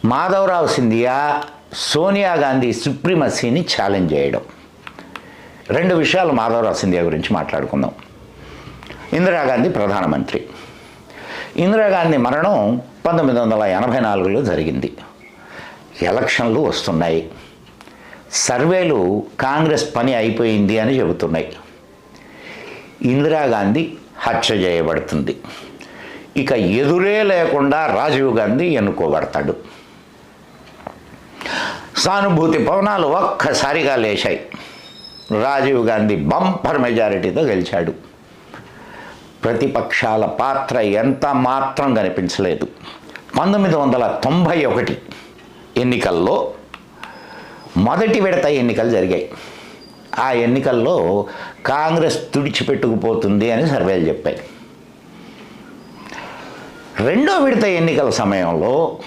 Madhavarao Scindia Sonia Gandhi సుప్రీమసీని challenge చేయడం. రెండు విషయాలు మాధవరావు సింధియా గురించి మాట్లాడుకుందాం. ఇందిరాగాంధీ ప్రధానమంత్రి. ఇందిరాగాంధీ మరణం 1984లో జరిగింది. ఎలక్షన్లు వస్తున్నాయి. సర్వేలు కాంగ్రెస్ పని అయిపోయింది అని చెబుతున్నాయి. ఇందిరాగాంధీ హత్య చేయబడుతుంది. ఇక ఎదురే లేకుండా రాజీవ్ గాంధీ ఎన్నుకోబడతాడు. సానుభూతి పవనాలు ఒక్కసారిగా లేచాయి. రాజీవ్ గాంధీ బంపర్ మెజారిటీతో గెలిచాడు. ప్రతిపక్షాల పాత్ర ఎంత మాత్రం కనిపించలేదు. 1991 ఎన్నికల్లో మొదటి విడత ఎన్నికలు జరిగాయి. ఆ ఎన్నికల్లో కాంగ్రెస్ తుడిచిపెట్టుకుపోతుంది అని సర్వేలు చెప్పాయి. రెండో విడత ఎన్నికల సమయంలో